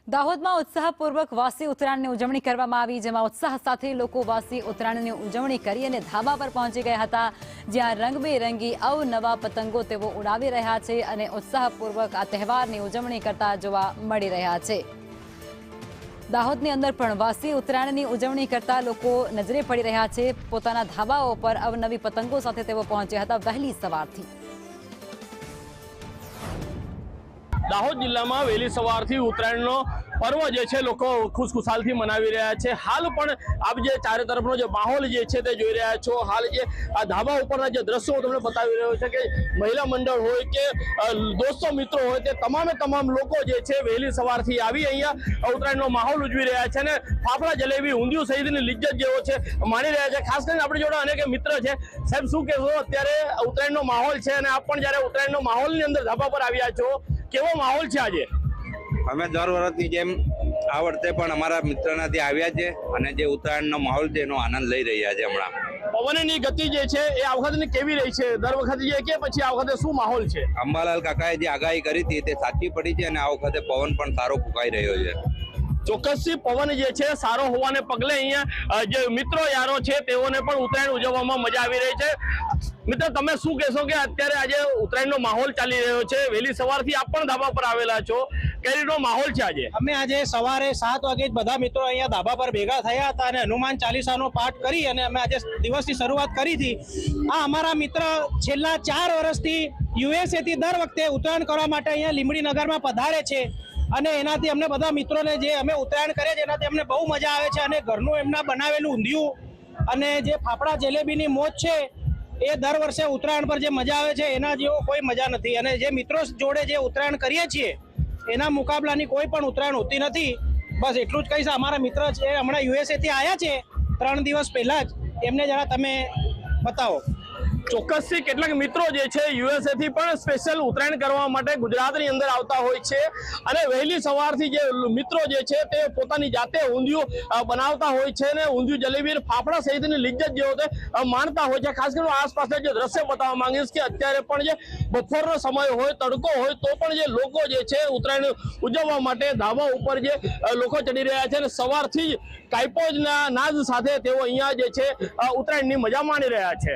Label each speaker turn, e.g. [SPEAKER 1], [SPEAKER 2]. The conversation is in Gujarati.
[SPEAKER 1] દાહોદમાં ઉત્સાહપૂર્વક વાસી ઉત્તરાયણની ઉજવણી કરવામાં આવી, જેમાં ઉત્સાહ સાથે લોકો વાસી ઉત્તરાયણની ઉજવણી કરી અને ધાબા પર પહોંચી ગયા હતા, જ્યાં રંગબેરંગી અવનવા પતંગો તેઓ ઉડાવી રહ્યા છે અને ઉત્સાહપૂર્વક આ તહેવારની ઉજવણી કરતા જોવા મળી રહ્યા છે। દાહોદની અંદર પણ વાસી ઉત્તરાયણની ઉજવણી કરતા લોકો નજરે પડી રહ્યા છે। પોતાના ધાબાઓ પર અવનવી પતંગો સાથે તેઓ પહોંચ્યા હતા વહેલી સવારથી।
[SPEAKER 2] દાહોદ જિલ્લામાં વહેલી સવારથી ઉત્તરાયણનો પર્વ જે છે લોકો ખુશખુશાલથી મનાવી રહ્યા છે। હાલ પણ આપ જે ચારે તરફનો જે માહોલ જે છે તે જોઈ રહ્યા છો। હાલ જે આ ધાબા ઉપરના જે દ્રશ્યો તમને બતાવી રહ્યો છે કે મહિલા મંડળ હોય કે દોસ્તો મિત્રો હોય તે તમામ લોકો જે છે વહેલી સવારથી આવી અહીંયા ઉત્તરાયણનો માહોલ ઉજવી રહ્યા છે અને ફાફડા જલેબી ઊંધિયું સહિતની લિજ્જત જેવો છે માણી રહ્યા છે। ખાસ કરીને આપણી જોડે અનેક મિત્ર છે। સાહેબ, શું કહેશો, અત્યારે ઉત્તરાયણનો માહોલ છે અને આપ પણ જ્યારે ઉત્તરાયણનો માહોલની અંદર ધાબા પર આવ્યા છો, કેવો માહોલ છે આજે?
[SPEAKER 3] અમે દર વર્ષની જેમ આ વર્ષે પણ અમારા મિત્રના ત્યાં આવ્યા છે અને જે ઉત્તરાયણનો માહોલ છે એનો આનંદ લઈ રહ્યા છે। હમણાં
[SPEAKER 2] પવનની ગતિ જે છે એ આ વખતે કેવી રહી છે? દર વખતે જે કે પછી આ વખતે શું માહોલ છે?
[SPEAKER 3] અંબાલાલ કાકાએ જે આગાહી કરી હતી તે સાચી પડી છે અને આ વખતે પવન પણ સારો ફૂંકાઈ રહ્યો છે।
[SPEAKER 2] ચોક્કસથી પવન જે છે સારો હોવાને પગલે અહીંયા જે મિત્રો યારો છે તેઓને પણ ઉત્તરાયણ ઉજવવામાં મજા આવી રહી છે। મિત્ર, તમે શું કહેશો કે અત્યારે આજે ઉત્તરાયણનો માહોલ ચાલી રહ્યો છે, વહેલી સવારથી આપ પણ ધાબા પર આવેલા છો, કઈ રીતનો માહોલ છે આજે?
[SPEAKER 4] અમે આજે સવારે 7 વાગે બધા મિત્રો અહીંયા ધાબા પર ભેગા થયા હતા અને હનુમાન ચાલીસાનો પાઠ કરી અને અમે આજે દિવસની શરૂઆત કરી હતી। આ અમારા મિત્ર છેલ્લા 4 વર્ષથી યુએસએ થી દર વખતે ઉત્તરાયણ કરવા માટે અહીંયા લીંબડી નગરમાં પધારે છે અને એનાથી અમને બધા મિત્રોને જે અમે ઉત્તરાયણ કરીએ છીએ એનાથી અમને બહુ મજા આવે છે અને ઘરનું એમના બનાવેલું ઊંધિયું અને જે ફાફડા જલેબીની મોજ છે એ દર વર્ષે ઉત્તરાયણ પર જે મજા આવે છે એના જેવો કોઈ મજા નથી અને જે મિત્રો જોડે જે ઉત્તરાયણ કરીએ છીએ એના મુકાબલાની કોઈ પણ ઉત્તરાયણ હોતી નથી। બસ એટલું જ કહીશ। અમારા મિત્ર છે હમણાં યુએસએ થી આવ્યા છે 3 દિવસ પહેલા જ, એમને જરા તમે બતાવો।
[SPEAKER 2] ચોક્કસથી કેટલાક મિત્રો જે છે યુએસએ થી પણ સ્પેશિયલ ઉત્તરાયણ કરવા માટે ગુજરાતની અંદર આવતા હોય છે અને વહેલી સવારથી જે મિત્રો જે છે તે પોતાની જાતે ઊંધિયું બનાવતા હોય છે અને ઊંધિયું જલેબી ફાફડા સહિતની લિજ્જત જેવો તે માણતા હોય છે। ખાસ કરીને આસપાસના જે દ્રશ્ય બતાવવા માંગીશ કે અત્યારે પણ જે બપોરનો સમય હોય, તડકો હોય તો પણ જે લોકો જે છે ઉત્તરાયણ ઉજવવા માટે ધાબા ઉપર જે લોકો ચડી રહ્યા છે અને સવારથી જ કાઈપોજના નાદ સાથે તેઓ અહીંયા જે છે ઉત્તરાયણની મજા માણી રહ્યા છે।